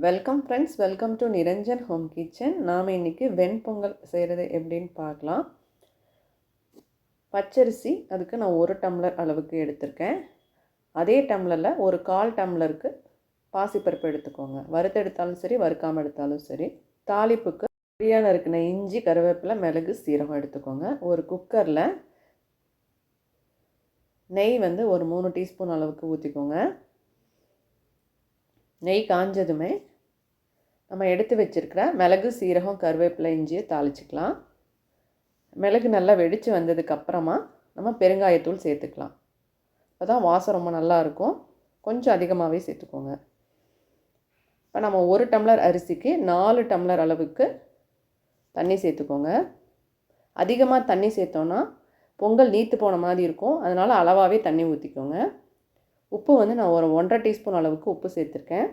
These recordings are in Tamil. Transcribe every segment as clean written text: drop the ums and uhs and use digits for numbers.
Welcome friends, welcome to Niranjan home kitchen. நாம் இன்றைக்கி வெண்பொங்கல் செய்கிறது எப்படின்னு பார்க்கலாம். பச்சரிசி அதுக்கு நான் 1 டம்ளர் அளவுக்கு எடுத்திருக்கேன். அதே டம்ளரில் ஒரு 1/4 டம்ளருக்கு பாசிப்பருப்பு எடுத்துக்கோங்க. வறுத்து எடுத்தாலும் சரி, வறுக்காமல் எடுத்தாலும் சரி. தாளிப்புக்கு பொடியாக நறுக்கின இஞ்சி, கருவேப்பிலை, மிளகு, சீரகம் எடுத்துக்கோங்க. ஒரு குக்கரில் நெய் ஒரு 3 டீஸ்பூன் அளவுக்கு ஊற்றிக்கோங்க. நெய் காஞ்சதுமே நம்ம எடுத்து வச்சுருக்கிற மிளகு, சீரகம், கருவேப்பிலை, இஞ்சியை தாளிச்சிக்கலாம். மிளகு நல்லா வெடித்து வந்ததுக்கப்புறமா நம்ம பெருங்காயத்தூள் சேர்த்துக்கலாம். அப்போ தான் வாசம் ரொம்ப நல்லாயிருக்கும். கொஞ்சம் அதிகமாகவே சேர்த்துக்கோங்க. இப்போ நம்ம 1 டம்ளர் அரிசிக்கு 4 டம்ளர் அளவுக்கு தண்ணி சேர்த்துக்கோங்க. அதிகமாக தண்ணி சேர்த்தோன்னா பொங்கல் நீத்து போன மாதிரி இருக்கும். அதனால் அளவாகவே தண்ணி ஊற்றிக்கோங்க. உப்பு நான் ஒரு 1.5 டீஸ்பூன் அளவுக்கு உப்பு சேர்த்துருக்கேன்.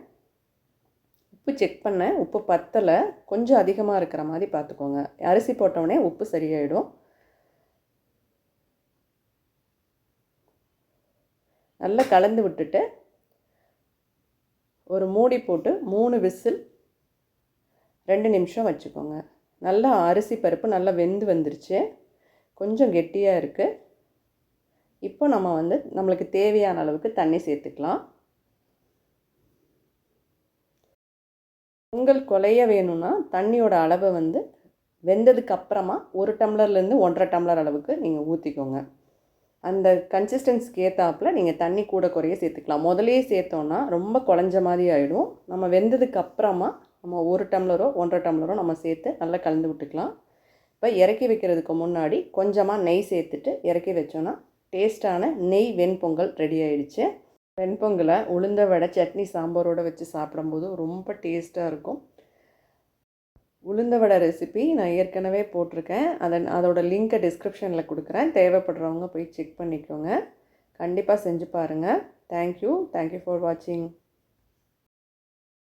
உப்பு செக் பண்ணேன். உப்பு பத்தலை, கொஞ்சம் அதிகமாக இருக்கிற மாதிரி பார்த்துக்கோங்க. அரிசி போட்டவுடனே உப்பு சரியாயிடும். நல்லா கலந்து விட்டுட்டு ஒரு மூடி போட்டு 3 விசில் 2 நிமிஷம் வச்சுக்கோங்க. நல்லா அரிசி பருப்பு நல்லா வெந்து வந்துருச்சு. கொஞ்சம் கெட்டியாக இருக்குது. இப்போ நம்ம நம்மளுக்கு தேவையான அளவுக்கு தண்ணி சேர்த்துக்கலாம். பொங்கல் குழைய வேணும்னா தண்ணியோட அளவை வெந்ததுக்கு அப்புறமா 1 டம்ளர்லேருந்து 1.5 டம்ளர் அளவுக்கு நீங்கள் ஊற்றிக்கோங்க. அந்த கன்சிஸ்டன்சிக்கு ஏற்றாப்பில் நீங்கள் தண்ணி கூட குறைய சேர்த்துக்கலாம். முதலே சேர்த்தோன்னா ரொம்ப குழஞ்ச மாதிரி ஆகிடும். நம்ம வெந்ததுக்கு அப்புறமா நம்ம 1 டம்ளரோ 1.5 டம்ளரோ நம்ம சேர்த்து நல்லா கலந்து விட்டுக்கலாம். இப்போ இறக்கி வைக்கிறதுக்கு முன்னாடி கொஞ்சமாக நெய் சேர்த்துட்டு இறக்கி வச்சோன்னா டேஸ்ட்டான நெய் வெண்பொங்கல் ரெடி ஆகிடுச்சு. வெண்பொங்கலை உளுந்த வடை, சட்னி, சாம்பாரோடு வச்சு சாப்பிடும்போது ரொம்ப டேஸ்ட்டாக இருக்கும். உளுந்த வடை ரெசிபி நான் ஏற்கனவே போட்டிருக்கேன். அதோட லிங்க்கை டிஸ்கிரிப்ஷனில் கொடுக்குறேன். தேவைப்படுறவங்க போய் செக் பண்ணிக்கோங்க. கண்டிப்பாக செஞ்சு பாருங்கள். தேங்க்யூ ஃபார் வாட்சிங்.